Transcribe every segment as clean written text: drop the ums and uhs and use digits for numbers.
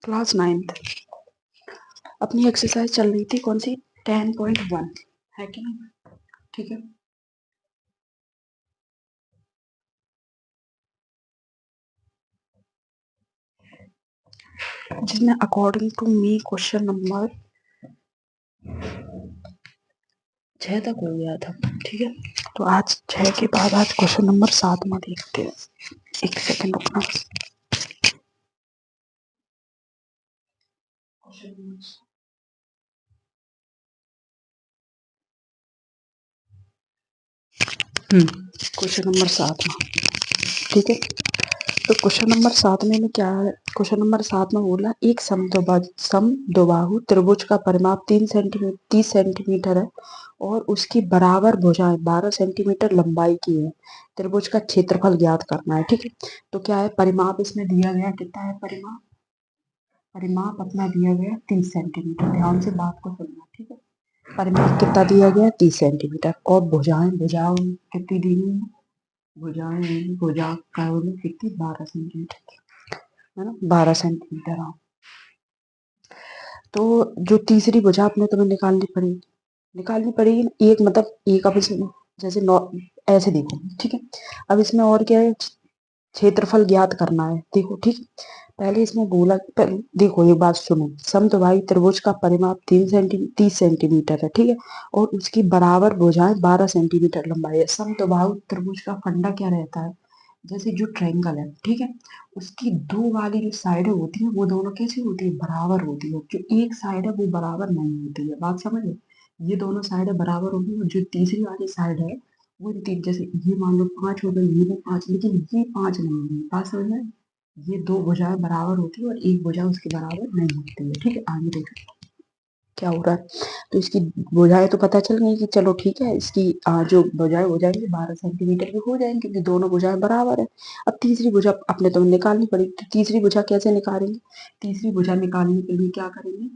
Class 9th। अपनी exercise चल रही थी कौन सी, 10.1 है कि नहीं, ठीक है। जिसमें according to me question number 6 तक हो गया था, ठीक है। तो आज 6 के बाद आज क्वेश्चन नंबर 7 में देखते हैं। एक सेकंड रुकना। क्वेश्चन नंबर 7 में, ठीक है। तो क्वेश्चन नंबर 7 में क्या है, क्वेश्चन नंबर 7 में बोला एक समद्विबाहु त्रिभुज का परिमाप 30 सेंटीमीटर है और उसकी बराबर भुजाएं 12 सेंटीमीटर लंबाई की है। त्रिभुज का क्षेत्रफल ज्ञात करना है, ठीक है। तो क्या है परिमाप इसमें दिया गया, कितना है परिमाप, परिमाप अपना दिया गया 30 सेंटीमीटर। ध्यान से बात को सुनना, ठीक है। परिमाप कितना दिया गया 30 सेंटीमीटर और भुजाएं भुजाओं कितनी दी हुई है, भुजा का कितनी 12 सेंटीमीटर, है ना, 12 सेंटीमीटर। हाँ, तो जो तीसरी भुजा अपने तुम्हें निकालनी पड़ेगी ना, एक मतलब एक, अब इसमें जैसे ऐसे देखो, ठीक है। अब इसमें और क्या है, क्षेत्रफल ज्ञात करना है, देखो ठीक। पहले इसमें बोला, देखो ये बात सुनो, समद्विबाहु त्रिभुज का परिमाप 30 सेंटीमीटर है, ठीक है। और उसकी बराबर भुजाएं 12 सेंटीमीटर लंबाई है। समद्विबाहु त्रिभुज का फंडा क्या रहता है, जैसे जो ट्रायंगल है, ठीक है, उसकी दो वाली जो साइडें होती है वो दोनों कैसी होती है, बराबर होती है। जो एक साइड है वो बराबर नहीं होती है, बात समझ लो। ये दोनों साइडें बराबर होगी और जो तीसरी वाली साइड है वो तीन, जैसे ये मान लो 5 हो गई, ये भी 5, लेकिन ये 5 नहीं है, बात समझ में आई? ये दो भुजाएं बराबर होती है और एक भुजा उसके बराबर नहीं होती है, ठीक है। आगे देखो क्या हो रहा है। तो इसकी भुजाएं तो पता चल गई कि चलो ठीक है, इसकी जो भुजाएं हो जाएंगी 12 सेंटीमीटर की हो जाएंगी क्योंकि दोनों भुजाएं बराबर है। अब तीसरी भुजा अपने तो निकालनी पड़ेगी, तो तीसरी भुजा कैसे निकालेंगे, तीसरी भुजा निकालने के लिए क्या करेंगे,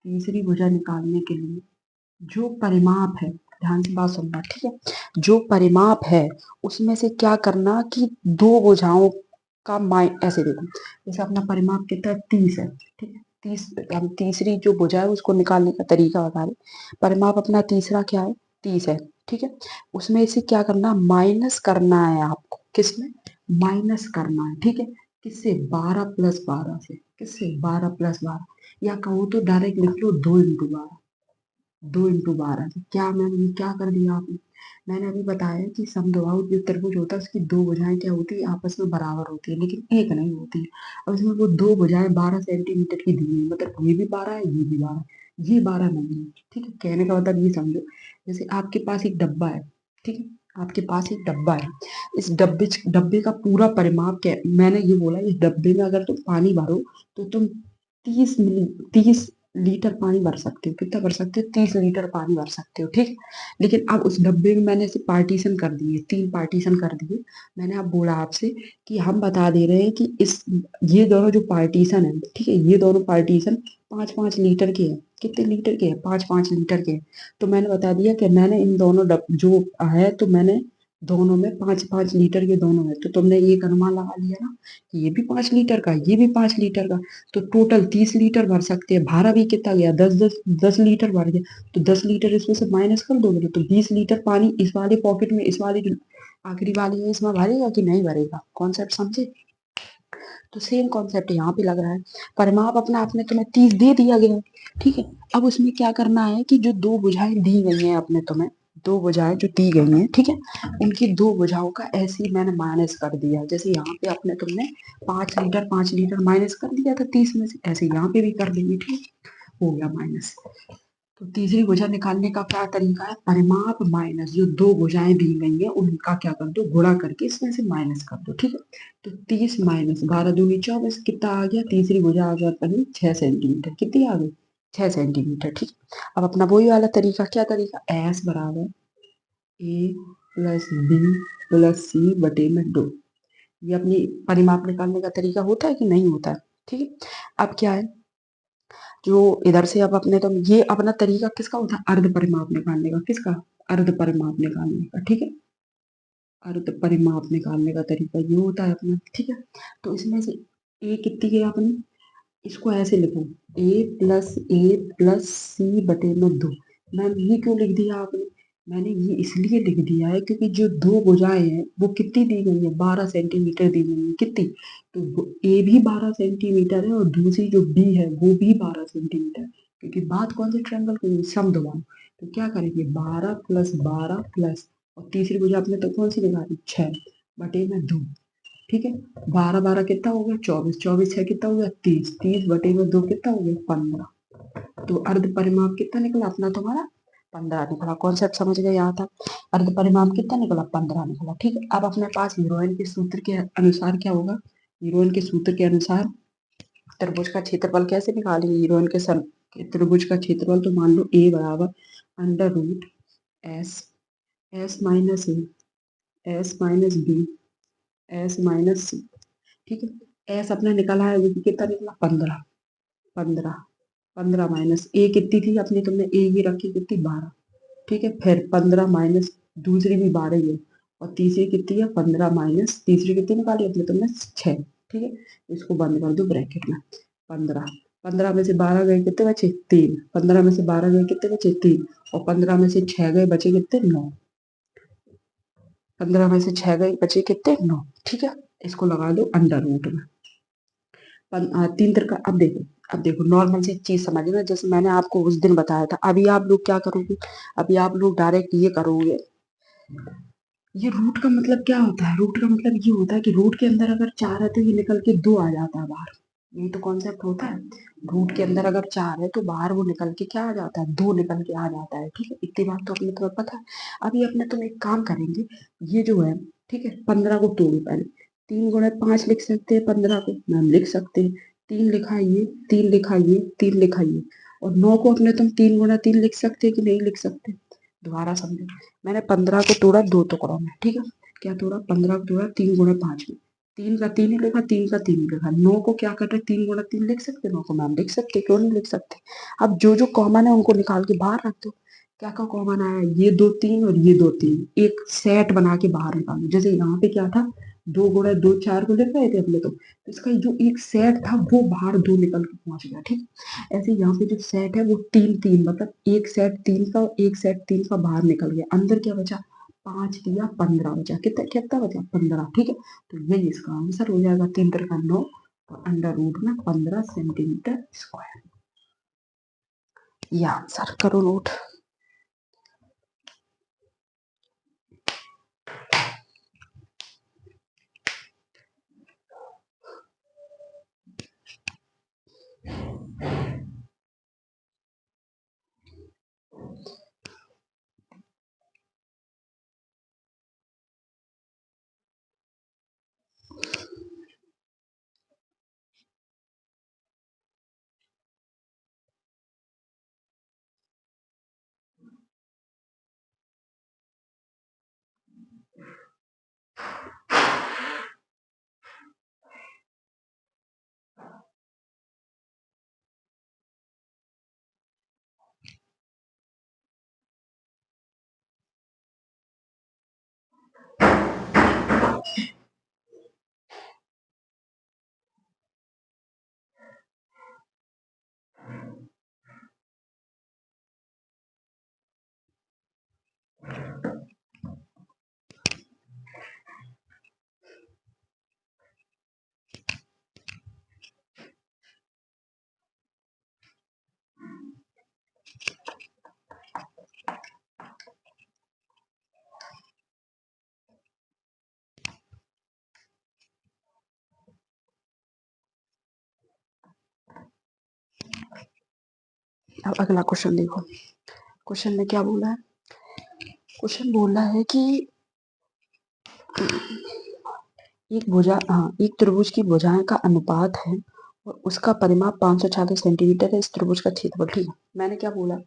तीसरी भुजा निकालने के लिए जो परिमाप है, ध्यान से बात सुनना, ठीक है। जो परिमाप है उसमें से क्या करना कि दो भुजाओं का ऐसे देखो, जैसे अपना परिमाप कितना है 30 है, ठीक है। 30, हम तीसरी जो भुजा है उसको निकालने का तरीका बता रहे। परिमाप अपना तीसरा क्या है, 30 है, ठीक है। उसमें से क्या करना, माइनस करना है आपको, किसमें माइनस करना है, ठीक है। किससे, 12 प्लस 12 से, किससे 12 प्लस 12, या कहो तो डायरेक्ट लिख लो 2 × 12, 2 × 12। क्या मैंने ये क्या कर दिया आपने, मैंने अभी बताया कि समद्विबाहु जो त्रिभुज होता है उसकी दो भुजाएं क्या होती है, आपस में बराबर होती है लेकिन एक नहीं होती है। अब इसमें वो दो भुजाएं 12 सेंटीमीटर की दी हुई है, मतलब ये भी 12 है, ये भी 12 है, ये 12 नहीं है, ठीक है। कहने का मतलब ये समझो, जैसे आपके पास एक डब्बा है, ठीक है, आपके पास एक डब्बा है। इस डब्बे का पूरा परिमाप क्या है, मैंने ये बोला इस डब्बे में अगर तुम पानी भरो तो तुम 30 लीटर पानी भर सकते हो, कितना भर सकते हो, 30 लीटर पानी भर सकते हो, ठीक। लेकिन अब उस डब्बे में मैंने इसे पार्टीशन कर दिए, 3 पार्टीशन कर दिए। मैंने अब बोला आपसे कि हम बता दे रहे हैं कि इस ये दोनों जो पार्टीशन है, ठीक है, ये दोनों पार्टीशन 5-5 लीटर के हैं। कितने लीटर के हैं, 5-5 लीटर के हैं। तो मैंने बता दिया कि मैंने इन दोनों जो है, तो मैंने दोनों में 5-5 लीटर के दोनों है, तो तुमने एक अनुमान लगा लिया ना कि ये भी 5 लीटर का, ये भी 5 लीटर का। तो टोटल 30 लीटर भर सकते हैं। भाड़ा भी कितना गया, 10 लीटर भर गया। तो 10 लीटर इसमें से माइनस कर दोगे तो 20 लीटर पानी इस वाले पॉकेट में, इस वाली जो आखिरी वाली है इसमें भरेगा कि नहीं भरेगा, कॉन्सेप्ट समझे। तो सेम कॉन्सेप्ट यहाँ पे लग रहा है। परिमाप अपना आपने तुम्हें 30 दे दिया गया है, ठीक है। अब उसमें क्या करना है कि जो दो भुजाएं दी गई हैं अपने तुम्हें, दो भुजाएं जो दी गई हैं, ठीक है, उनकी दो भुजाओं का ऐसे ही मैंने माइनस कर दिया। जैसे यहाँ पे अपने तुमने 5 लीटर माइनस कर दिया था 30 में से, ऐसे यहाँ पे भी कर देंगे, ठीक हो गया माइनस। तो तीसरी भुजा निकालने का क्या तरीका है, परिमाप माइनस जो दो भुजाएं दी गई है उनका क्या कर दो, गुणा करके इसमें से माइनस कर दो, ठीक है। तो 30 माइनस 12 दूनी 24, कितना आ गया, तीसरी भुजा आ गया अपनी 6 सेंटीमीटर, कितनी आ गई, 6 सेंटीमीटर, ठीक। अब अपना वही वाला तरीका, क्या तरीका, एस बराबर ए प्लस बी प्लस सी बटे में 2। ये अपनी परिमाप निकालने का तरीका होता है कि नहीं होता है, ठीक है। अब क्या है, जो इधर से अब अपने तो ये अपना तरीका किसका होता है, अर्ध परिमाप निकालने का, किसका, अर्ध परिमाप निकालने का, ठीक है। अर्ध परिमाप निकालने का तरीका ये होता है अपना, ठीक है। तो इसमें से ए कितनी गई आपने, इसको ऐसे लिखो a+a+c बटे में 2। मैम ये क्यों लिख दिया आपने, मैंने ये इसलिए लिख दिया है क्योंकि जो दो भुजाएं हैं वो कितनी दी गई है, 12 सेंटीमीटर दी गई है, कितनी, तो ए भी 12 सेंटीमीटर है और दूसरी जो बी है वो भी 12 सेंटीमीटर, क्योंकि बात कौन से ट्रायंगल की, समद्विबाहु। तो क्या करेंगे, 12 + 12 प्लस, और तीसरी भुजा आपने तो कौन सी निकाली, 6 बटे में 2। ठीक है, 12 12 कितना हो गया, 24, 24 6 कितना हो गया, 30, 30 बटे में 2 कितना हो गया, 15। तो अर्ध परिमाप कितना निकला अपना तुम्हारा, 15 निकला। कॉन्सेप्ट समझ गए यहाँ तक, अर्ध परिमाप कितना निकला, 15 निकला। ठीक है, अब अपने पास हीरोइन के सूत्र के अनुसार क्या होगा, हीरोइन के सूत्र के अनुसार त्रिभुज का क्षेत्रफल कैसे निकालेंगे, हीरोइन के त्रिभुज का क्षेत्रफल, तो मान लो a बराबर √s, s minus A, s minus B, s minus C. ठीक है, एस अपना निकाला है, वो कितना निकला, 15, 15, 15 माइनस ए कितनी थी अपनी, तुमने ए ही रखी कितनी, 12। ठीक है, फिर 15 माइनस दूसरी भी 12 ही है, और तीसरी कितनी है, 15 माइनस तीसरी कितनी निकाली अपने तुमने, 6। ठीक है, इसको बंद कर दो ब्रैकेट में, 15, 15 में से 12 गए कितने बचे, 3, 15 में से 12 गए कितने बचे, 3, और 15 में से 6 गए बचे कितने, 9, 15 में से 6 गए बचे कितने, 9। ठीक है, इसको लगा दो अंडर रूट में, 3 अब देखो नॉर्मल से चीज समझना, जैसे मैंने आपको उस दिन बताया था। अभी आप लोग क्या करोगे, अभी आप लोग डायरेक्ट ये करोगे, ये रूट का मतलब क्या होता है, रूट का मतलब ये होता है कि रूट के अंदर अगर 4 है तो ये निकल के 2 आ जाता है बाहर, यही तो कॉन्सेप्ट होता है। रूट के अंदर अगर 4 है तो बाहर वो निकल के क्या आ जाता है, 2 निकल के आ जाता है। ठीक है, इतनी बात तो अपने तुम्हें पता है। अभी अपने तुम एक काम करेंगे, ये जो है, ठीक है, 15 को तोड़ो पहले, 3 × 5 लिख सकते हैं 15 को, मैम लिख सकते हैं, 3 लिखा ये, 3 लिखा ये, 3 लिखा ये, और 9 को अपने तुम 3 × 3 लिख सकते हैं कि नहीं लिख सकते, दोबारा समझो। मैंने 15 को तोड़ा 2 टुकड़ों में, ठीक है, क्या तोड़ा, 15 को तोड़ा 3 × 5 में, 3 का 3 ही लिखा, 3 का 3 ही लिखा, 9 को क्या कर रहे, 3 × 3 लिख सकते, 9 को मैम लिख सकते, क्यों नहीं लिख सकते। अब जो जो कॉमन है उनको निकाल के बाहर रख दो, क्या क्या कॉमन आया, ये 2 3 और ये 2 3, एक सेट बना के बाहर निकालो। जैसे यहाँ पे क्या था, 2 × 2 4 को लिख रहे थे अपने तो इसका जो एक सेट था वो बाहर 2 निकल के पहुंच गया। ठीक, ऐसे यहाँ पे जो सेट है वो 3 3, मतलब एक सेट 3 का, एक सेट 3 का बाहर निकल गया, अंदर क्या बचा, 5 दिया 15 बचा, कितना कितना बचा, 15। ठीक है, तो यही इसका आंसर हो जाएगा, 3 × 9, और अंडर रूट में 15 सेंटीमीटर स्क्वायर, ये आंसर करो नोट। अब अगला क्वेश्चन देखो, क्वेश्चन में क्या बोला है, क्वेश्चन बोला है कि एक त्रिभुज की भुजाएं का अनुपात है और उसका परिमाप 540 सेंटीमीटर है, इस त्रिभुज का क्षेत्रफल। ठीक है, मैंने क्या बोला,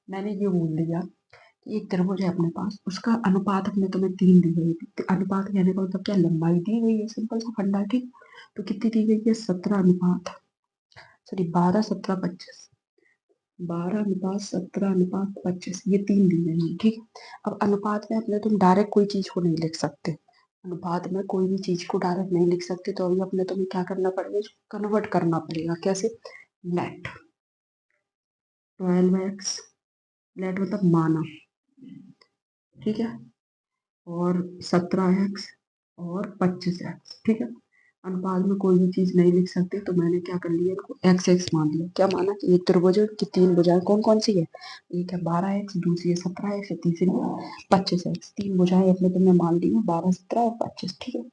मैंने ये बोल दिया कि एक त्रिभुज है अपने पास, उसका अनुपात अपने तुम्हें 3 दी गई थी। अनुपात कहने का मतलब क्या, लंबाई दी गई है, सिंपल सा फंडा है। ठीक, तो कितनी दी गई है, 17 अनुपात, सॉरी 12 17 25, 12 अनुपात 17 अनुपात 25, ये 3 दी गई है। ठीक, अब अनुपात में अपने तुम डायरेक्ट कोई चीज को नहीं लिख सकते, अनुपात में कोई भी चीज को डायरेक्ट नहीं लिख सकते, तो अभी अपने तुम्हें क्या करना पड़ेगा, कन्वर्ट करना पड़ेगा। कैसे? लेट 12x, लेट मतलब माना, ठीक है, और 17x और 25x, ठीक है। अनुपात में कोई भी चीज नहीं लिख सकते, तो मैंने क्या कर लिया, इनको एक्स एक्स मान लिया। क्या माना कि एक त्रिभुज की तीन भुजाएं कौन कौन सी है, एक है 12x, दूसरी है 17x, तीसरी है 25x। तीन भुजाएं अपने तुमने मान ली है 12, 17 और 25, ठीक है।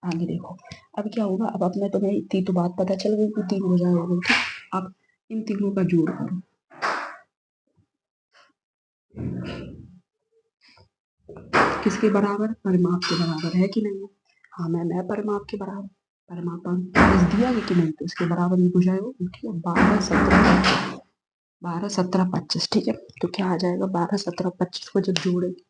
आगे देखो, अब क्या होगा, अब अपने तुम्हें इतनी तो बात पता चल गई कि तीन भुजाएं हो गई, ठीक। अब इन तीनों का जोड़ करो, किसके बराबर, परिमाप के बराबर है कि नहीं? हाँ मैम है परिमाप के बराबर। परिमाप दिया है कि नहीं, तो इसके बराबर ही भुजाएं होगी, ठीक है। 12, 17, 12, 17, 25, ठीक है। तो क्या आ जाएगा, 12, 17, 25 को जब जोड़ेंगे,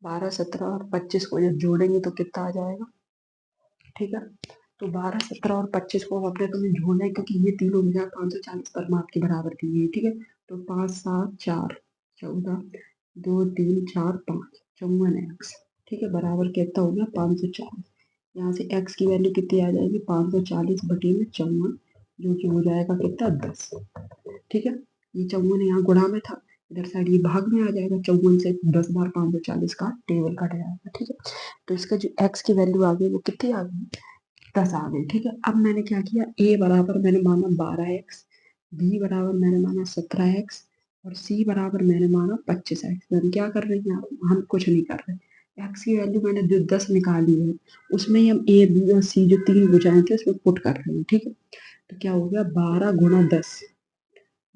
12, 17 और 25 को जब जोड़ेंगे तो कितना आ जाएगा, ठीक है। तो 12, 17 और 25 को अपने तुम्हें जोड़ना है, क्योंकि ये तीनों भुजा 540 परिमाप के बराबर दी है, ठीक है। तो 5, 7, 4, 14, 2, 3, 4, 5, 54x, ठीक है, बराबर कितना हो गया, 540। यहाँ से x की वैल्यू कितनी आ जाएगी, 540 बटे में 54, जो कि हो जाएगा कितना, 10, ठीक है। ये 54 यहाँ गुणा में था, इधर साइड ये भाग में आ जाएगा, 54 से 10 बार 540 का टेबल कट जाएगा, ठीक है। तो इसका जो x की वैल्यू आ गई वो कितनी आ गई, 10 आ गई, ठीक है। अब मैंने क्या किया, a बराबर मैंने माना 12x, b बराबर मैंने माना 17x, और c बराबर मैंने माना 25x। हम क्या कर रहे हैं, हम कुछ नहीं कर रहे, x की वैल्यू मैंने जो 10 निकाली है, उसमें ही हम a b और c जो तीन बुझाए थे उसमें पुट कर रहे हैं, ठीक है। तो क्या हो गया, 12 गुणा 10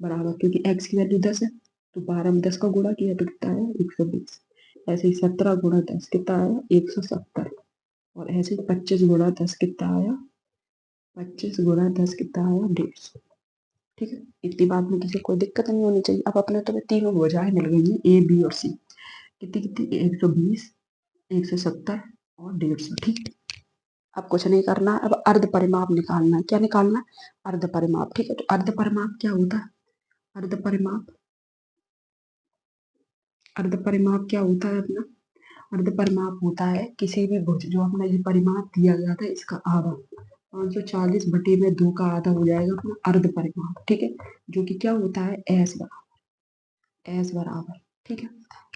बराबर, क्योंकि x की वैल्यू 10 है, तो 12 में 10 का गुणा किया तो कितना आया, 120। ऐसे ही 17 गुणा 10 कितना आया, 170। और ऐसे ही 25 गुणा 10 कितना आया, 25 गुणा 10 कितना आया, 150, ठीक है। इतनी बात में किसी को कोई दिक्कत नहीं होनी चाहिए। अब अपने तुम्हें तीनों भुजाएं मिल गई हैं, ए बी और सी, कितनी कितनी, 120, 170 और 150, ठीक है। अब कुछ नहीं करना, अब अर्ध परिमाप निकालना है। क्या निकालना है, अर्ध परिमाप, ठीक है। तो अर्ध परिमाप क्या होता है, अर्ध परिमाप, अर्ध परिमाप क्या होता है अपना, अर्ध परिमाप होता है किसी भी भुज, जो अपना ये परिमाप दिया गया था इसका आधा, 540 बटे में 2 का आधा हो जाएगा अपना अर्ध परिमाप, ठीक है। जो कि क्या होता है, एस बराबर, एस बराबर, ठीक है।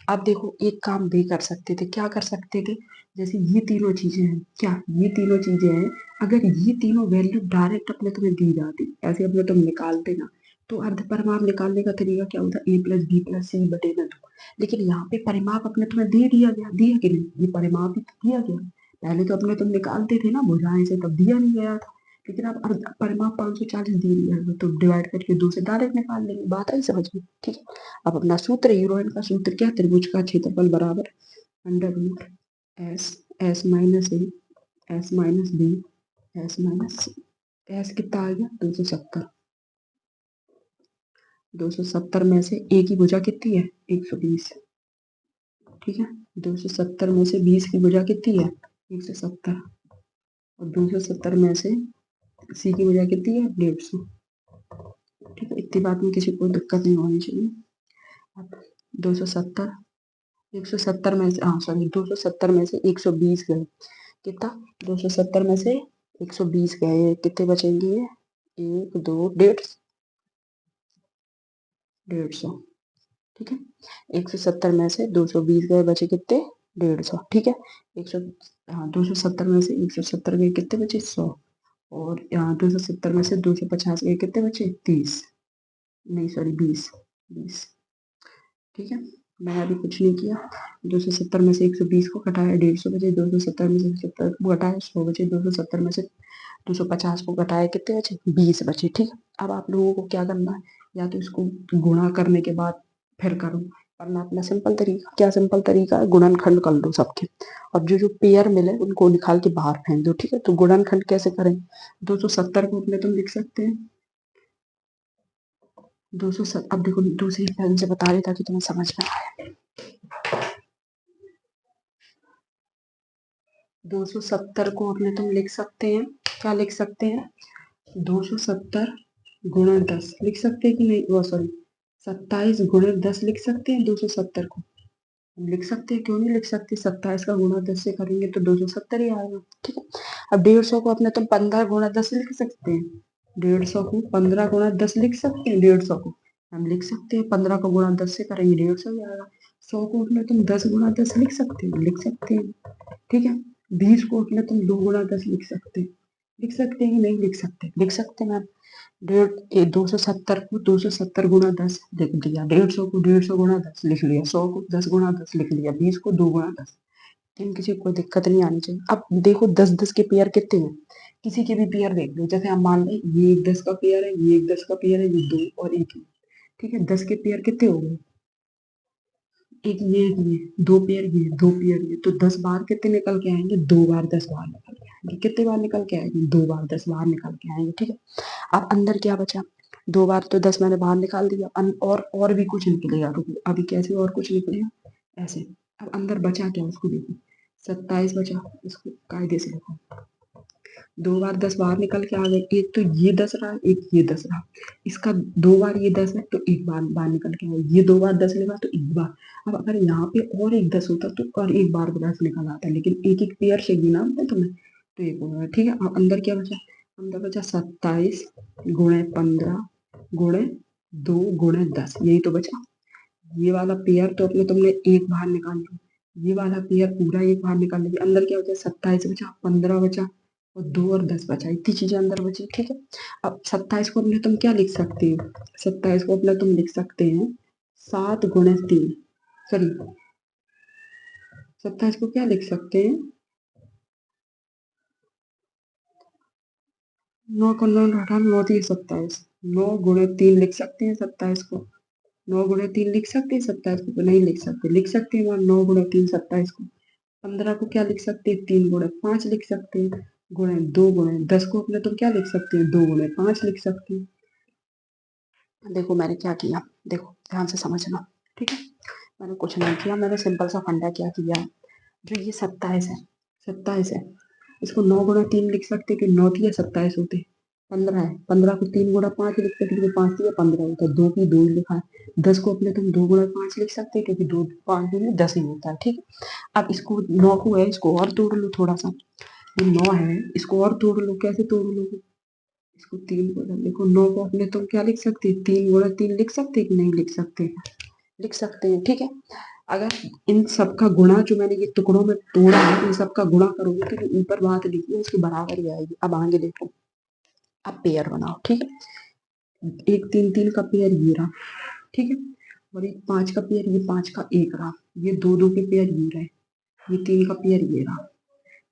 अब देखो एक काम भी कर सकते थे, क्या कर सकते थे, जैसे ये तीनों चीजें हैं, क्या ये तीनों चीजें हैं, अगर ये तीनों वैल्यू डायरेक्ट अपने तुम्हें दी जाती, ऐसे अपने तुम निकालते ना, तो अर्ध परिमाप निकालने का तरीका क्या होता, a प्लस बी प्लस सी बटे में 2। लेकिन यहाँ पे परिमाप अपने तुम्हें दे दिया गया, दिया कि नहीं, ये परिमाप ही तो दिया गया। पहले तो अपने तुम निकालते थे ना भुजाएं से, तब दिया नहीं गया था। लेकिन अब अर्ध परिमाप 540 दे दिया है, तो डिवाइड करके 2 से डायरेक्ट निकाल लेंगे, बात आई समझ में, ठीक है। अब अपना सूत्र, हीरोइन का सूत्र क्या, त्रिभुज का क्षेत्रफल बराबर under root S, S minus A, S minus B, S minus C. S कितना आ गया, 270। 270 में से ए की भुजा कितनी है, 120, ठीक है। 270 में से 20 की भुजा कितनी है, 170, और 270 में से सी की भुजा कितनी है, 150, ठीक है। इतनी बात में किसी को दिक्कत नहीं होनी चाहिए। अब 270, 170 में से, हाँ सॉरी, 270 में से 120 गए, कितना, 270 में से 120 गए, कितने बचेंगे, 1, 2, 150, 150, ठीक है। 170 में से 220 गए, बचे कितने, 150, ठीक है। 100, हाँ 270 में से 170 गए, कितने बचे, 100। और यहाँ 270 में से 250 गए, कितने बचे, 30, नहीं सॉरी 20, 20, ठीक है। मैंने अभी कुछ नहीं किया, 270 में से 120 को घटाया, 150 बचे, 270 में से 70 को घटाया, 100 बचे, 270 में से 250 को घटाया, कितने बचे, 20 बचे, ठीक है। अब आप लोगों को क्या करना है, या तो इसको गुणा करने के बाद फिर करो, वरना अपना सिंपल तरीका, क्या सिंपल तरीका है, गुणनखंड कर लो सबके, और जो जो पेयर मिले उनको निकाल के बाहर फेंक दो, ठीक है। तो गुणनखंड कैसे करें, 270 को अपने तुम लिख सकते हैं, 270, अब देखो दूसरी पेन से बता रही ताकि तुम्हें समझ में आए। 270 को अपने तुम लिख सकते हैं, क्या लिख सकते हैं, 270 गुणा 10 लिख सकते हैं कि नहीं, वो सॉरी 27 गुणा 10 लिख सकते हैं 270 को, हम लिख सकते हैं, क्यों नहीं लिख सकते? 27 का गुणा 10 से करेंगे तो 270 ही आएगा। ठीक है, अब 150 को अपने तुम 15 गुणा 10 लिख सकते हैं। 150 को 15 गुणा 10 लिख सकते हैं। 150 को हम लिख सकते हैं, 15 को गुणा 10 से करेंगे 150 ही आएगा। 100 को अपने तुम 10 गुणा 10 लिख सकते हैं, लिख सकते हैं। ठीक है, 20 को अपने तुम 2 गुणा 10 लिख सकते हैं, लिख सकते हैं कि नहीं लिख सकते? लिख सकते हैं मैम। 270 को 270 गुणा 10 लिख दिया, 150 को 150 गुणा 10 लिख लिया, 100 को 10 गुणा 10 लिख लिया, 20 को 2 गुणा 10। इन किसी को कोई दिक्कत नहीं आनी चाहिए। अब देखो 10-10 के पेयर कितने हैं, किसी के भी पेयर देख लो। जैसे हम मान लें ये एक 10 का पेयर है, ये एक 10 का पेयर है, ये दो और एक ही। ठीक है, 10 के पेयर कितने हो गए? एक ये दो पेयर, ये दो पेयर, ये तो 10 बार कितने निकल के आएंगे? 2 बार 10 बार निकल के आएंगे। कितने बार निकल के आएंगे? 2 बार 10 बार निकल के आएंगे। ठीक है, अब अंदर क्या बचा? 2 बार तो 10 मैंने बाहर निकाल दिया, और भी कुछ निकलेगा। रुको, अभी कैसे और कुछ निकलेगा? ऐसे। अब अंदर बचा क्या, उसको देखो। 27 बचा, इसको कायदे से लिखो। 2 बार 10 बाहर निकल के आ गए, एक तो ये 10 रहा, एक ये 10 रहा। इसका 2 बार ये 10 है तो एक बार बाहर निकल के आया, ये 2 बार 10 लेगा तो एक बार। अब अगर यहाँ पे और एक 10 होता तो और एक बार 10 निकल आता, लेकिन एक एक पेयर से गिना होता तुम्हें तो एक होगा। ठीक है, अब अंदर क्या बचा? अंदर बचा 27 गुणे 15 गुणे 2 गुणे 10, यही तो बचा। ये वाला पेयर तो अपने तुमने एक बाहर निकाल लिया, ये वाला पेयर पूरा एक बाहर निकाल लिया। अंदर क्या बचा? 27 बचा, 15 बचा और 2 और 10 बचा, इतनी चीजें अंदर बची। ठीक है, अब 27 को अपने तुम क्या लिख सकते हो? 27 को अपने तुम लिख सकते हैं 7 गुणे 3, सॉरी 27 को क्या लिख सकते हैं? 9 को 9 हटा, 9 3 27, 9 गुणे 3 लिख सकते हैं 27 को। 9 गुणे 3 लिख सकते हैं 27 को? नहीं लिख सकते। लिख सकते हैं 9 गुणे 3 27 को। 15 को क्या लिख सकते हैं? 3 गुणे 5 लिख सकते हैं, गुणे 2 गुणे 10 को अपने तुम क्या लिख सकते हैं? 2 गुणे 5 लिख सकते हैं। देखो मैंने क्या किया, देखो ध्यान से समझना। ठीक है, मैंने कुछ नहीं किया, मैंने सिंपल सा फंडा क्या किया। जो ये 27 है, 27 है, इसको 9 गुणा 3 लिख सकते कि 9 की 27 होते। 15 है, 15 को 3 गुणा 5 लिखते क्योंकि 5 की 15 होता है, 2 की 2 ही लिखा है। 10 को अपने तुम 2 गुणा 5 लिख सकते क्योंकि 2 5 में 10 ही होता है। ठीक है, अब इसको 9 को है, इसको और तोड़ लो थोड़ा सा। ये 9 है, इसको और तोड़ लो। कैसे तोड़ लोगे? इसको 3 गुणा देखो, 9 को अपने तुम क्या लिख सकते हैं? 3 गुणा 3 लिख सकते कि नहीं लिख सकते? लिख सकते हैं। ठीक है, अगर इन सब का गुणा जो मैंने ये टुकड़ों में तोड़ा है, इन सब का गुणा करोगे तो जो ऊपर बात लिखी है उसके बराबर ही आएगी। अब आगे देखो, अब पेयर बनाओ। ठीक है, एक 3 3 का पेयर ये रहा। ठीक है, और एक 5 का पेयर, ये 5 का एक रहा, ये 2 2 के पेयर ये रहे, ये 3 का पेयर ये रहा।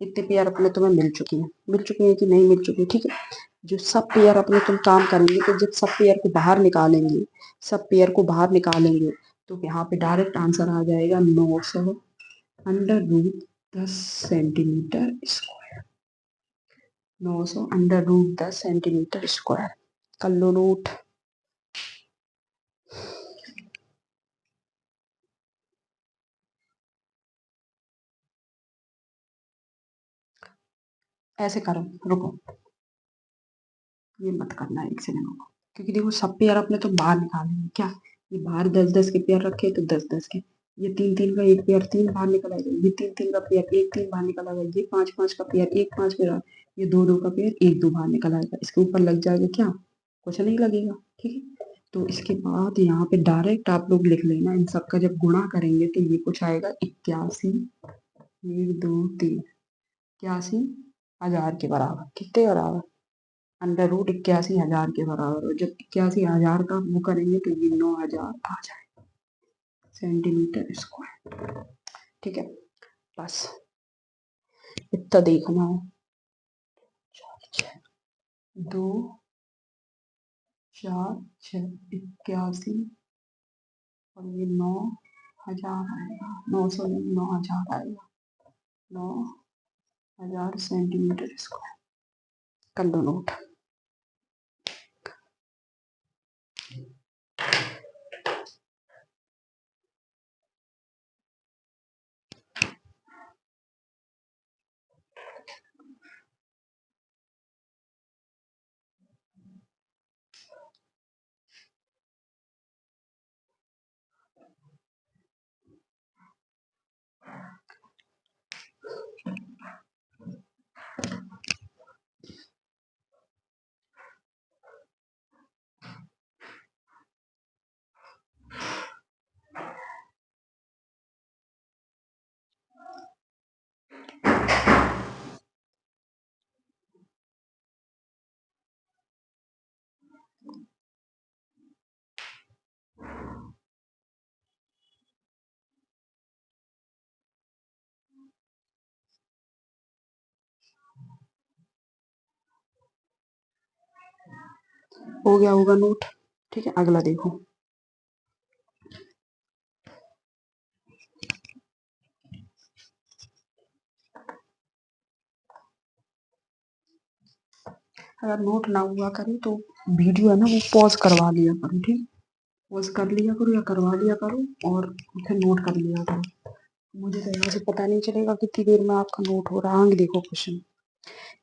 इतने पेयर अपने तुम्हें मिल चुके हैं कि नहीं मिल चुके? ठीक है, जो सब पेयर अपने तुम काम करेंगे तो जब सब पेयर को बाहर निकालेंगे, सब पेयर को बाहर निकालेंगे तो यहाँ पे डायरेक्ट आंसर आ जाएगा 900 under root 10 centimetre square. 900 under root 10 centimetre square. कर लो नोट। ऐसे करो, रुको, ये मत करना एक सेकंड रुको, क्योंकि देखो सब पेयर अपने तो बाहर निकालेंगे क्या। ये बाहर 10 10 के पेयर रखे तो 10 10 के, ये 3 3 का एक पेयर 3 बाहर निकल आएगा, ये 3 3 का पेयर एक 3 बाहर निकल आएगा, ये 5 5 का पेयर एक 5 पेयर, ये 2 2 का पेयर एक 2 बाहर निकल आएगा। इसके ऊपर लग जाएगा क्या? कुछ नहीं लगेगा। ठीक है, तो इसके बाद यहाँ पे डायरेक्ट आप लोग लिख लेना, इन सब का जब गुणा करेंगे तो ये कुछ आएगा 81 1 2 3 81 हजार के बराबर। कितने बराबर? अंडर रूट 81,000 के बराबर। और जब 81,000 का वो करेंगे तो ये 9,000 आ जाए सेंटीमीटर स्क्वायर। ठीक है, बस इतना देखना है। 2 4 6 81 और ये 9,000 आएगा, 900 नहीं 9,000 आएगा, 9,000 सेंटीमीटर स्क्वायर। कर लो नोट। हो गया होगा नोट। ठीक है, अगला देखो। अगर नोट ना हुआ करे तो वीडियो है ना वो पॉज करवा लिया करो। ठीक, पॉज कर लिया करो या करवा लिया करो और फिर नोट कर लिया करो। मुझे तो यहाँ से पता नहीं चलेगा कितनी देर में आपका नोट हो रहा है। आगे देखो क्वेश्चन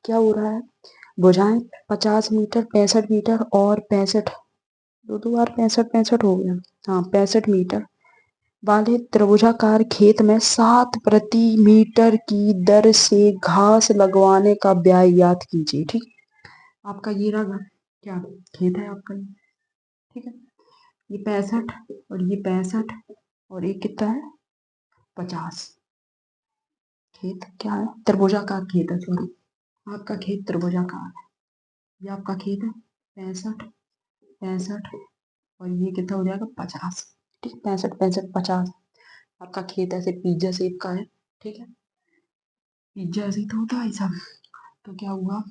क्या हो रहा है। भुजाएं 50 मीटर, 65 मीटर और 65, दो बार 65 हो गया। हाँ, 65 मीटर वाले त्रिभुजाकार खेत में 7 प्रति मीटर की दर से घास लगवाने का व्यय ज्ञात कीजिए। ठीक, आपका ये रहा क्या खेत है आपका ये। ठीक है, ये 65 और ये 65 और ये कितना है 50। खेत क्या है, त्रिभुजाकार खेत है, सॉरी आपका खेत त्रिभुजाकार है। ये आपका खेत है 65, 65 और ये कितना हो जाएगा 50। ठीक, 65 65 50 आपका खेत ऐसे पिज्जा शेप का है। ठीक है, पिज्जा ऐसे तो होता है ऐसा। तो क्या हुआ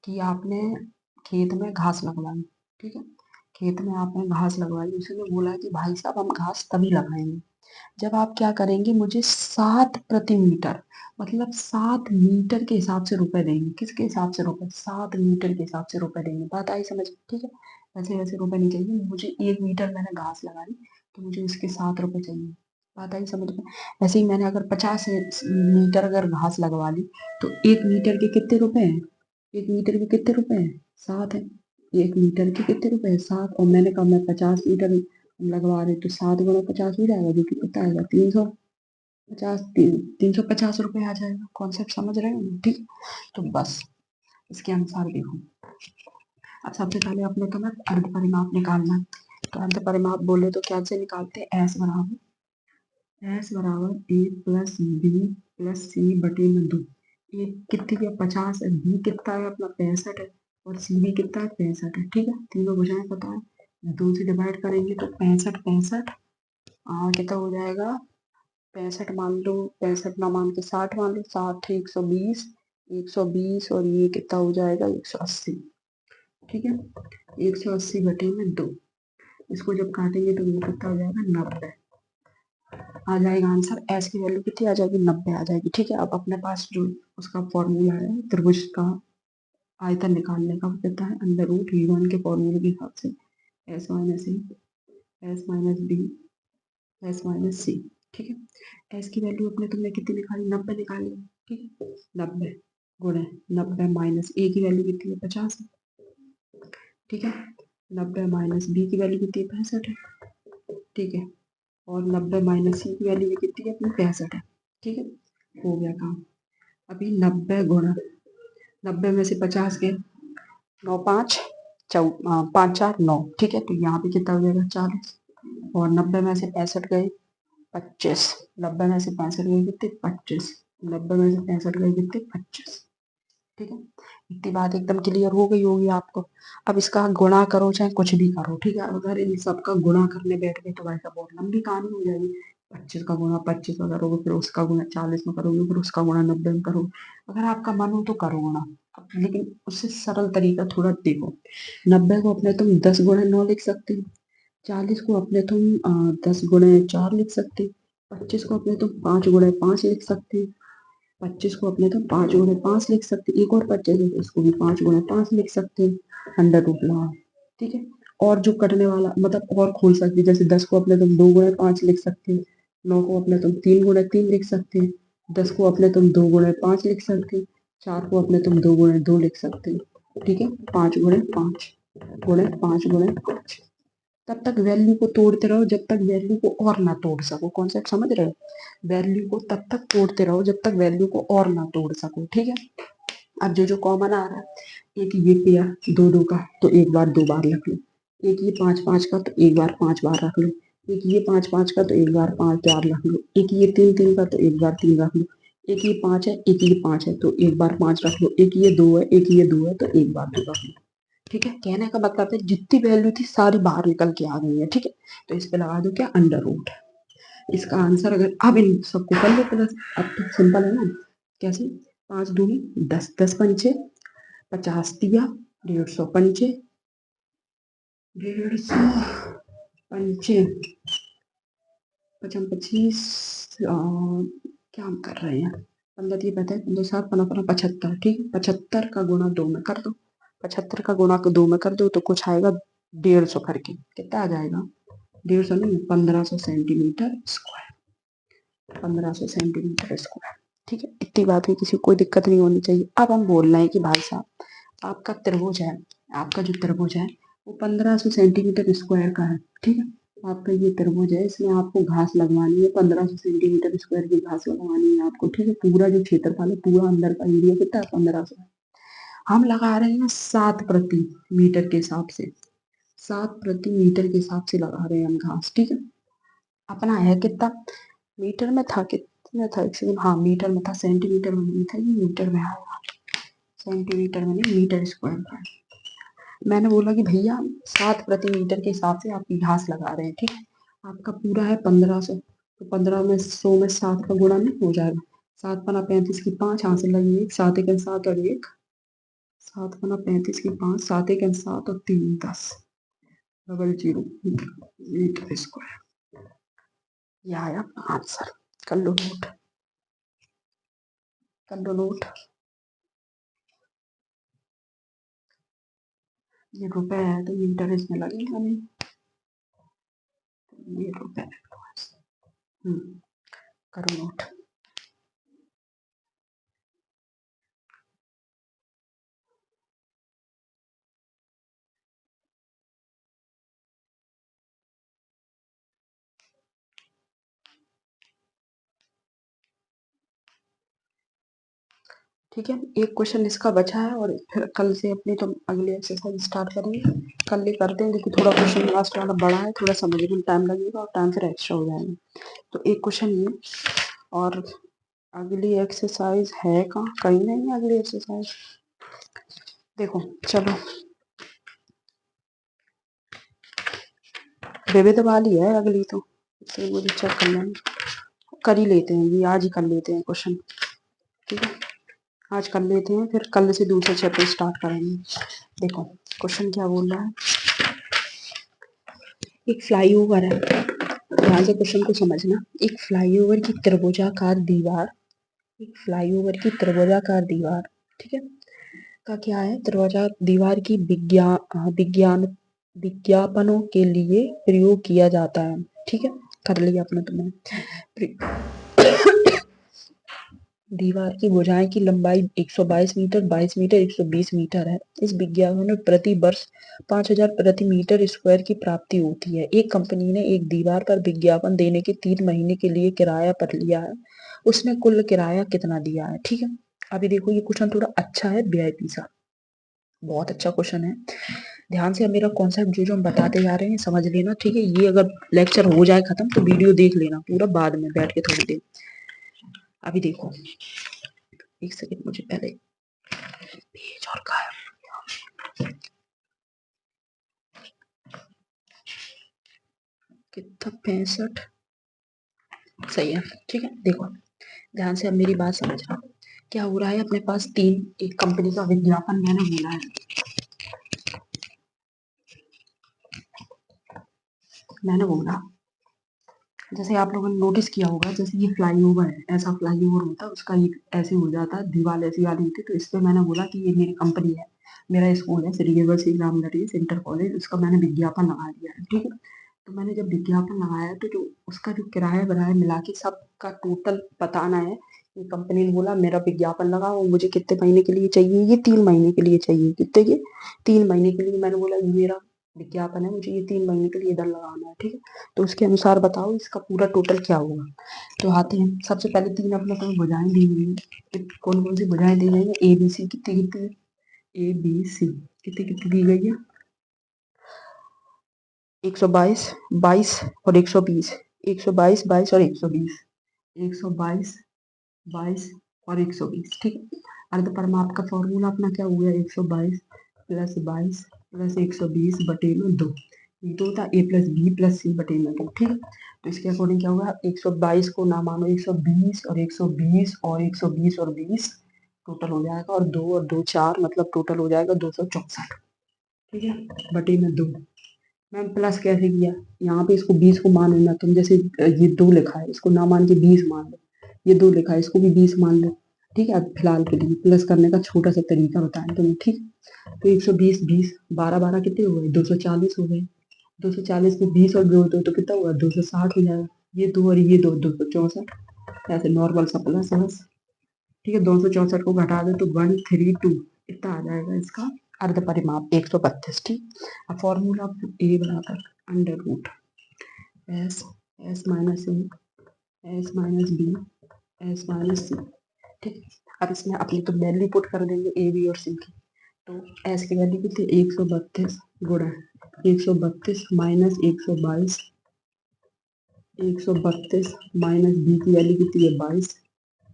कि आपने खेत में घास लगवाई। ठीक है, खेत में आपने घास लगवाई, उसने बोला कि भाई साहब हम घास तभी लगाएंगे जब आप क्या करेंगे, मुझे 7 प्रति मीटर, मतलब 7 मीटर के हिसाब से रुपए देंगे। किसके हिसाब से रुपए, 7 मीटर के हिसाब से रुपए देंगे। बात आई समझ। ठीक है, वैसे वैसे रुपए नहीं चाहिए मुझे। 1 मीटर मैंने घास लगाई तो मुझे उसके 7 रुपए चाहिए। बात आई समझ में। ऐसे ही मैंने अगर 50 मीटर अगर घास लगवा ली तो 1 मीटर के कितने रुपए हैं, 1 मीटर के कितने रुपए हैं 7 है। 1 मीटर के कितने रुपए हैं 7, और मैंने कहा मैं 50 मीटर लगवा रहे तो 7 गुणा 50 हो जाएगा, जो कि कितना आएगा 350, 350 रुपये आ जाएगा। कॉन्सेप्ट समझ रहे हो ना। ठीक, तो बस इसके अनुसार देखो। अब सबसे पहले अपने तो ना अर्ध परिमाप निकालना है। तो अर्ध परिमाप बोले तो क्या से निकालते हैं, एस बराबर ए प्लस बी प्लस सी बटे में 2। ए कितनी है 50 है, बी कितना है अपना 65 है और सी भी कितना है 65 है। ठीक है, तीनों भुजाएं पता है, 2 से डिवाइड करेंगे तो 65 65 कितना हो जाएगा 65 मान लो, 65 ना मान के 60 मान लो, 60 120, 120 और ये कितना हो जाएगा 180। ठीक है, 180 बटे में 2, इसको जब काटेंगे तो ये कितना हो जाएगा 90 आ जाएगा आंसर। एस की वैल्यू कितनी आ जाएगी 90 आ जाएगी। ठीक है, अब अपने पास जो उसका फॉर्मूला है त्रिभुज का आयतन निकालने का, वो कितना है अंडर रूट V1 के फॉर्मूले के हिसाब से S minus A, S minus B, S minus C. ठीक है, एस की वैल्यू अपने तुमने कितनी निकाली 90 निकाली। ठीक है, 90 गुणे 90 माइनस ए की वैल्यू कितनी है 50 है। ठीक है, 90 माइनस बी की वैल्यू कितनी है 65 है। ठीक है, और 90 माइनस सी की वैल्यू भी कितनी है अपनी 65 है। ठीक है, हो गया काम। अभी 90 गुणा 90 में से 50 गए, 9 5 5 4 9। ठीक है, तो यहाँ पे कितना हो जाएगा 40 और 90 में से 65 गए 25, 90 में से 65 गए कितने 25, 90 में से 65 गए कितने 25। ठीक है, इतनी बात एकदम क्लियर हो गई होगी आपको। अब इसका गुणा करो चाहे कुछ भी करो। ठीक है, अगर इन सबका गुणा करने बैठ गए तो भाई साहब बहुत लंबी कहानी हो जाएगी। 25 का गुणा 25 में करोगे, फिर उसका गुणा 40 में करोगे, फिर उसका गुणा 90 में करोगे। अगर आपका मन हो तो करो गुणा, लेकिन उससे सरल तरीका थोड़ा देखो। 90 को अपने तुम 10 गुणे 9 लिख सकते हो, 40 को अपने तुम 10 गुणे 4 लिख सकते हो, 25 को अपने तुम 5 गुणे 5 लिख सकते हो, 25 को अपने तो 5 गुणे 5 लिख सकते, एक और 25 है इसको भी 5 गुणे 5 लिख सकते हैं, अंडर रूट लगा। ठीक है, और जो कटने वाला मतलब और खोल सकते हैं, जैसे 10 को अपने तुम 2 गुणे 5 लिख सकते हैं, 9 को अपने तुम 3 गुणे 3 लिख सकते हैं, 10 को अपने तुम 2 गुणे 5 लिख सकते हैं, 4 को अपने तुम 2 गुणे 2 लिख सकते हैं। ठीक है, 5 गुणे 5 गुणे 5 गुणे 5। तब तक वैल्यू को तोड़ते रहो जब तक वैल्यू को और ना तोड़ सको। कॉन्सेप्ट समझ रहे हो, वैल्यू को तब तक तोड़ते रहो जब तक वैल्यू को और ना तोड़ सको। ठीक है, अब जो जो कॉमन आ रहा है, एक ये पेयर 2 2 का तो एक बार 2 बार रख लो, एक ये 5 5 का तो एक बार 5 बार रख लो, एक ये 5 5 का तो एक बार 5 बार रख लो, एक ये 3 3 का तो एक बार 3 रख लो, एक ये 5 है एक ये 5 है तो एक बार 5 रख लो, एक ये 2 है एक ये 2 है तो एक बार 2 रख लो। ठीक है, कहने का मतलब है जितनी वैल्यू थी सारी बाहर निकल के आ गई है। ठीक है, तो इस पे लगा दो क्या अंडर रूट। इसका आंसर अगर अब इन सबको कर लो प्लस, अब तो सिंपल है ना। कैसे, 5 दूनी 10, 10 पंचे 50 दिया, 150 पंचे 150 पंचे 25 क्या हम कर रहे हैं, 15 ये पता है, 15 7 15 75, ठीक है। 75 का गुणा 2 में कर दो, 75 का गुणा 2 में कर दो तो कुछ आएगा 150 करके, कितना आ जाएगा 150 नहीं 1500 सेंटीमीटर स्क्वायर, 1500 सेंटीमीटर स्क्वायर, ठीक है। इतनी बात में किसी को कोई दिक्कत नहीं होनी चाहिए। अब हम बोल रहे हैं कि भाई साहब आपका त्रिभुज है, आपका जो त्रिभुज है वो 1500 सेंटीमीटर स्क्वायर का है, ठीक है। आपका ये त्रिभुज है, इसमें आपको घास लगवानी है, 1500 सेंटीमीटर स्क्वायर की घास लगवानी है आपको, ठीक है। पूरा जो क्षेत्रफल है, पूरा अंदर का एरिया कितना है 1500, हम लगा रहे हैं 7 प्रति मीटर के हिसाब से, 7 प्रति मीटर के हिसाब से लगा रहे हैं हम घास, ठीक है। अपना है कितना, मीटर में था, कितना था एक सेकंड, हाँ मीटर में था, सेंटीमीटर में नहीं था, ये मीटर में आया, सेंटीमीटर में नहीं मीटर स्क्वायर का। मैंने बोला कि भैया 7 प्रति मीटर के हिसाब से आपकी घास लगा रहे हैं, ठीक है। आपका पूरा है 1500, तो 15 में 100 में 7 का गुणा नहीं हो जाएगा, 7 पना 35 की 5, यहाँ से लगी 1, 7 एक 7 और 1, 7 पना 35 की 5, 7 एक 7 और 3 10, 00 मीटर स्क्वायर। यह आया आंसर। कर लो नोट, कर लो नोट। ये रुपए है तो मीटर इसमें लगेगा नहीं, ये रुपए, करो नोट। ठीक है, एक क्वेश्चन इसका बचा है और फिर कल से अपनी तो अगली एक्सरसाइज स्टार्ट करेंगे, कल ही करते हैं क्योंकि थोड़ा क्वेश्चन लास्ट वाला बड़ा है, थोड़ा समझने में टाइम लगेगा और टाइम फिर एक्स्ट्रा हो जाएगा। तो एक क्वेश्चन ये, और अगली एक्सरसाइज है कहाँ, कहीं नहीं है अगली एक्सरसाइज, देखो चलो विविध वाली है अगली, तो इसे मुझे चेक कर लेना, कर ही लेते हैं ये, आज ही कर लेते हैं क्वेश्चन, ठीक है। आज कर लेते हैं, फिर कल से दूसरे चैप्टर स्टार्ट करेंगे। देखो क्वेश्चन क्या बोल रहा है, एक फ्लाईओवर है, ध्यान से क्वेश्चन को समझना। एक फ्लाईओवर की त्रिभुजाकार दीवार, एक फ्लाईओवर की त्रिभुजाकार दीवार, ठीक है, का क्या है, त्रिभुजा दीवार की विज्ञान विज्ञापनों के लिए प्रयोग किया जाता है, ठीक है। कर लिया अपने तुमने। दीवार की भुजाएं की लंबाई 122 मीटर, 22 मीटर, 120 मीटर है। इस विज्ञापन में प्रति वर्ष 5000 प्रति मीटर स्क्वायर की प्राप्ति होती है। एक कंपनी ने एक दीवार पर विज्ञापन देने के 3 महीने के लिए किराया पर लिया है, उसने कुल किराया कितना दिया है, ठीक है। अभी देखो ये क्वेश्चन थोड़ा अच्छा है, वीआईपी सा, बहुत अच्छा क्वेश्चन है। ध्यान से मेरा कॉन्सेप्ट जो जो हम बताते जा रहे हैं समझ लेना, ठीक है। ये अगर लेक्चर हो जाए खत्म तो वीडियो देख लेना पूरा बाद में बैठ के थोड़ी देर। अभी देखो एक सेकंड, मुझे पहले पेज और का कितना 65 सही है, ठीक है। देखो ध्यान से अब मेरी बात समझना, क्या हो रहा है, अपने पास एक कंपनी का विज्ञापन मैंने बोला है, मैंने बोला जैसे आप लोगों ने नोटिस किया होगा, जैसे ये फ्लाईओवर है, ऐसा फ्लाईओवर होता है, उसका ये ऐसे हो जाता है, दीवार ऐसी वाली होती है, तो इस पे मैंने बोला कि ये मेरी कंपनी है, मेरा स्कूल है Shri Gable Shri Ram Naresh inter college, उसका मैंने विज्ञापन लगा दिया है, ठीक है। तो मैंने जब विज्ञापन लगाया तो जो उसका जो किराया बराया मिला के सबका टोटल बताना है। ये कंपनी ने बोला मेरा विज्ञापन लगा और मुझे कितने महीने के लिए चाहिए, ये 3 महीने के लिए चाहिए, कितने के 3 महीने के लिए। मैंने बोला ये मेरा विज्ञापन है, मुझे ये 3 महीने के लिए इधर लगाना है, ठीक है। तो उसके अनुसार बताओ इसका पूरा टोटल क्या होगा। तो आते हैं, सबसे पहले 3 अपने को भुजाएं दी हुई है, कौन कौन सी भुजाएं दी गई है, ए बी सी, कितनी कितनी, ए बी सी कितनी कितनी दी गई है, 122, 22 और 120, 122, 22 और 120, 122, 22 और 120, ठीक है। अर्धपरिमाप का फॉर्मूला अपना क्या हो गया, 122 प्लस 22 प्लस 120 बटे में 2, ये तो होता ए प्लस बी प्लस सी बटे में 2, ठीक है। तो इसके अकॉर्डिंग क्या होगा, 122 को ना मानो 120 और 120 और 120 और 20 टोटल हो जाएगा, और 2 और 2 4 मतलब टोटल हो जाएगा 264, ठीक है, बटे में 2, मैम प्लस कैसे किया? यहाँ पे इसको 20 को मान लेना तुम, जैसे ये 2 लिखा है इसको ना मान के 20 मान लो, ये 2 लिखा है इसको भी 20 मान लो, ठीक है। अब फिलहाल के लिए प्लस करने का छोटा सा तरीका बताएं तुम्हें, ठीक। तो 120 20 12 12 कितने हो गए? 240 हो गए। 240 में 20 और दो दो तो कितना हुआ? 260 हो जाएगा। ये दो और ये दो 264, ऐसे नॉर्मल सा प्लस है बस, ठीक है। 264 को घटा दो तो 132 इतना आ जाएगा इसका अर्ध परिमाप 132, ठीक। अब फॉर्मूला ए बराबर under root S S minus A S minus B S minus C, ठीक। अब इसमें अपनी तो वैल्यू पुट कर देंगे ए बी और सी की। तो एस की वैल्यू कितनी? 132 गुणा 132 माइनस 122, 132 माइनस बी की वैल्यू कितनी है? 22,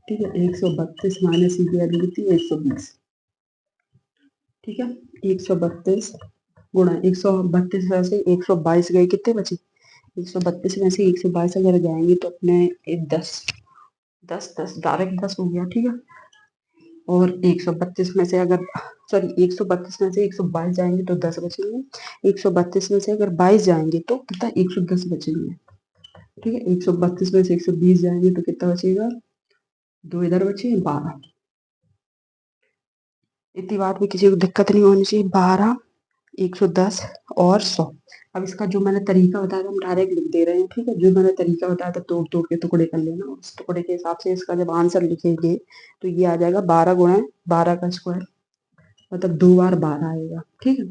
ठीक है। 132 माइनस सी की वैल्यू कितनी है? 120, ठीक है। 132 गुणा 132 में से 122 गए, कितने बचे? 132 में से 122 अगर जाएंगे तो अपने 10 10 10 डायरेक्ट 10 हो गया, ठीक है। और 132 में से अगर सॉरी 132 में से 122 जाएंगे तो 10 बचेंगे। 132 में से अगर 22 जाएंगे तो कितना? 110 बचेंगे, ठीक है। 132 में से 120 जाएंगे तो कितना बचेगा? 2 इधर बचे, 12। इतनी बात में किसी को दिक्कत नहीं होनी चाहिए। 12 110 और 100। अब इसका जो मैंने तरीका बताया था हम डायरेक्ट लिख दे रहे हैं, ठीक है। जो मैंने तरीका बताया था तोड़ तोड़ के टुकड़े कर लेना, उस टुकड़े के हिसाब से इसका जब आंसर लिखेंगे तो ये आ जाएगा 12 गुणा 12 का स्क्वायर, मतलब 2 बार 12 आएगा, ठीक है।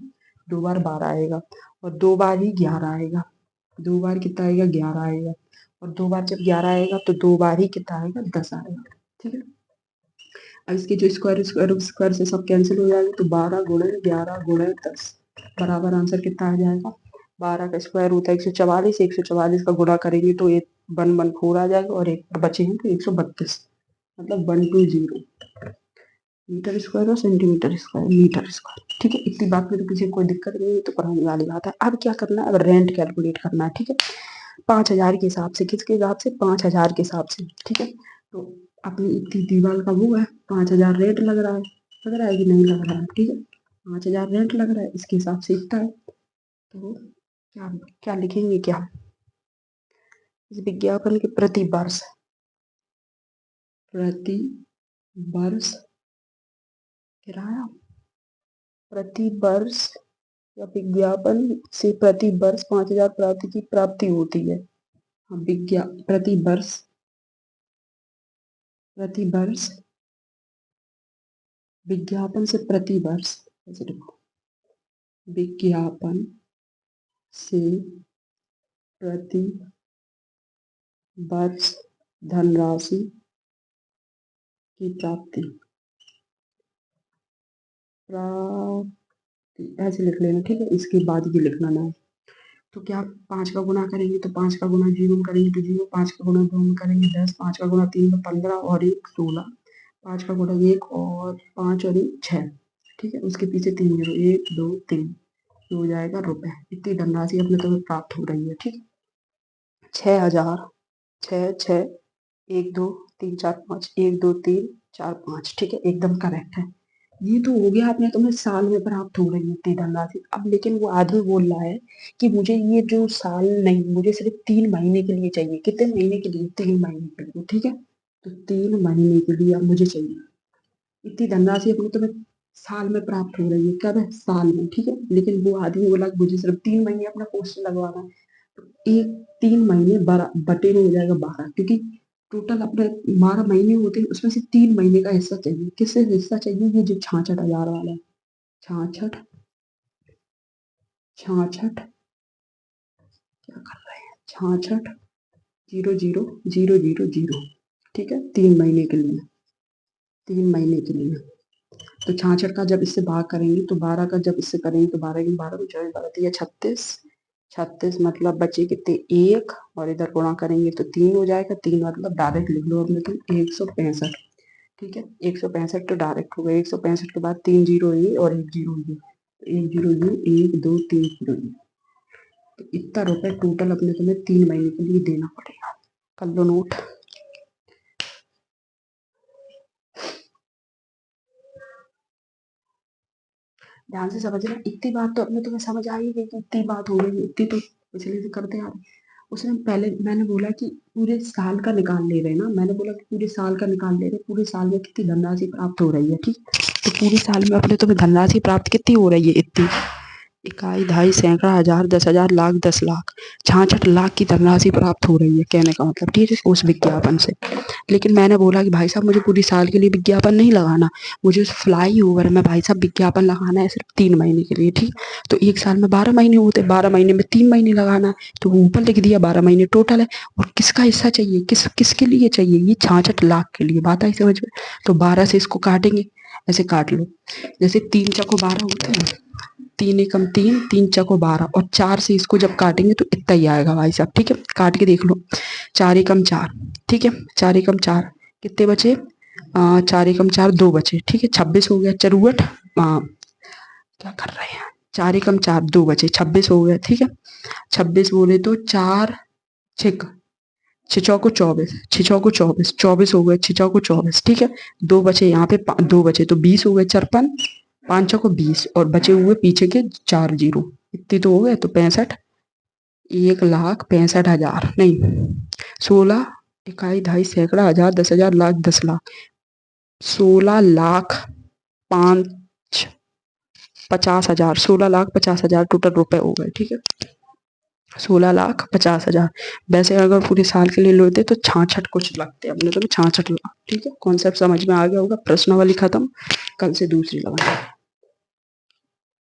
2 बार 12 आएगा और 2 बार ही 11 आएगा। 2 बार कितना आएगा? 11 आएगा। और 2 बार जब 11 आएगा तो 2 बार ही कितना आएगा? 10 आएगा, ठीक है। अब इसके जो स्क्वायर स्क्वायर स्क्वायर से सब कैंसिल हो जाएगा तो 12 गुणे 11 गुणे 10 बराबर आंसर कितना आ जाएगा? 12 का स्क्वायर होता है 144, 144 का गुणा करेंगे तो 114 आ जाएगा और एक बचे हैं तो 132, मतलब 120 मीटर स्क्वायर और सेंटीमीटर स्क्वायर मीटर स्क्वायर, ठीक है। इतनी बात में तो किसी को कोई दिक्कत नहीं है, तो पढ़ाने वाली बात है। अब क्या करना है? अब रेंट कैलकुलेट करना है, ठीक है। 5000 के हिसाब से, किसके हिसाब से? 5000 के हिसाब से, ठीक है। तो अपनी इतनी दीवार का वो है, 5000 रेंट लग रहा है, लग रहा है कि नहीं लग रहा है? ठीक है, 5000 रेंट लग रहा है, इसके हिसाब से इतना है। तो क्या क्या लिखेंगे? क्या इस विज्ञापन के प्रति वर्ष, प्रति वर्ष किराया, प्रति वर्ष या विज्ञापन से प्रति वर्ष 5000 प्राप्ति की प्राप्ति होती है। हाँ, प्रति वर्ष, प्रति वर्ष विज्ञापन से प्रति वर्ष, ऐसे लिखो, विज्ञापन से प्रति वर्ष धनराशि की प्राप्ति, ऐसे लिख लेना, ठीक है। इसके बाद ये लिखना ना है। तो क्या 5 का गुणा करेंगे तो 5 का गुणा 0 में करेंगे तो 0, 5 का गुणा 2 में करेंगे 10, 5 का गुणा 3 में 15 और 1 16, 5 का गुणा 1 और 5 और 1 6, ठीक है। उसके पीछे 3 0, 1 2 3, ये हो जाएगा रुपए। इतनी धनराशि अपने तुम्हें प्राप्त हो रही है, ठीक। 6000 6 6 1 2 3 4 5 1 2 3 4 5, ठीक है, एकदम करेक्ट है। ये तो हो गया आपने, तुम्हें साल में प्राप्त हो रही है इतनी धनराशि। अब लेकिन वो आदमी बोल रहा है कि मुझे ये जो साल नहीं, मुझे सिर्फ 3 महीने के लिए चाहिए। कितने महीने के लिए? 3 महीने के लिए, ठीक है। तो 3 महीने के लिए अब मुझे चाहिए इतनी धनराशि, अपनी तुम्हें साल में प्राप्त हो रही है। कब है? साल में, ठीक है। लेकिन वो आदमी बोला कि मुझे सिर्फ 3 महीने अपना पोस्टर लगवाना है। तो एक 3 महीने बटे में हो जाएगा 12, क्योंकि टोटल अपने 12 महीने होते हैं, उसमें से 3 महीने का हिस्सा चाहिए। किससे हिस्सा चाहिए? ये जो 66,000 वाला है, 66 66 क्या कर रहे हैं, 66 0 0 0 0 0, ठीक है। 3 महीने के लिए, 3 महीने के लिए। तो 66 का जब इससे भाग करेंगे तो 12 का जब इससे करेंगे तो 12 की 12 में 12 36, 36 मतलब बचे कितने? 1, और इधर गुणा करेंगे तो 3 हो जाएगा। 3 मतलब डायरेक्ट लिख लो अपने तुम 165, ठीक है। 165 तो डायरेक्ट हो गया। 165 के बाद 3 जीरो ये और 1 जीरो ये, तो 1 जीरो ये 1 2 3 जीरो ये। तो इतना रुपए टोटल अपने तुम्हें 3 महीने के लिए देना पड़ेगा। कर लो नोट। ध्यान से समझना, इतनी बात तो अपने तुम्हें समझ आ ही गई कि इतनी बात हो गई, इतनी तो पिछले से करते आ रहे। उसने पहले मैंने बोला कि पूरे साल का निकाल ले रहे हैं ना, मैंने बोला कि पूरे साल का निकाल ले रहे हैं, पूरे साल में कितनी धनराशि प्राप्त हो रही है, ठीक। तो पूरे साल में अपने तुम्हें धनराशि प्राप्त कितनी हो रही है, इतनी, इकाई, ढाई, सैकड़ा, हजार, 10,000, लाख, 10 लाख, 66 लाख की धनराशि प्राप्त हो रही है, कहने का मतलब, ठीक है, उस विज्ञापन से। लेकिन मैंने बोला कि भाई साहब मुझे पूरी साल के लिए विज्ञापन नहीं लगाना, मुझे उस फ्लाई ओवर में भाई साहब विज्ञापन लगाना है सिर्फ 3 महीने के लिए, ठीक। तो एक साल में 12 महीने होते, 12 महीने में 3 महीने लगाना है, तो वो ऊपर लिख दिया 12 महीने टोटल है। और किसका हिस्सा चाहिए, किसके लिए चाहिए, ये 66 लाख के लिए, बात आई समझ में। तो 12 से इसको काटेंगे, ऐसे काट लो, जैसे 3 चौको 12 होते हैं, 3 एकम 3, 3 चौको 12, और 4 से इसको जब काटेंगे तो इतना ही आएगा भाई साहब, ठीक है, काट के देख लो। 4 एकम 4, ठीक है, 4 एकम 4 कितने बचे, 4 एकम 4 2 बचे, ठीक है, 26 हो गया, चरुवट, क्या कर रहे हैं, 4 एकम 4 2 बचे, 26 हो गया, ठीक है। 26 बोले तो 4 छिक 6 चौको 24, 6 चौको 24, 24 हो गए, 6 चौको 24, ठीक है। 2 बचे यहाँ पे, 2 बचे तो 20 हो गए, 54, 5 चौको 20, और बचे हुए पीछे के 4 जीरो, इतने तो हो गए, तो 65, 1,65,000 नहीं, 16, इकाई, ढाई, सैकड़ा, हजार, 10,000, लाख, 10 लाख, 16 लाख 50,000, 16,50,000 टोटल रुपए हो गए, ठीक है, 16,50,000। वैसे अगर पूरे साल के लिए लेते तो 66 कुछ लगते, अपने तो 66 लाख, ठीक है। कॉन्सेप्ट समझ में आ गया होगा, प्रश्नावली खत्म, कल से दूसरी लगाएंगे।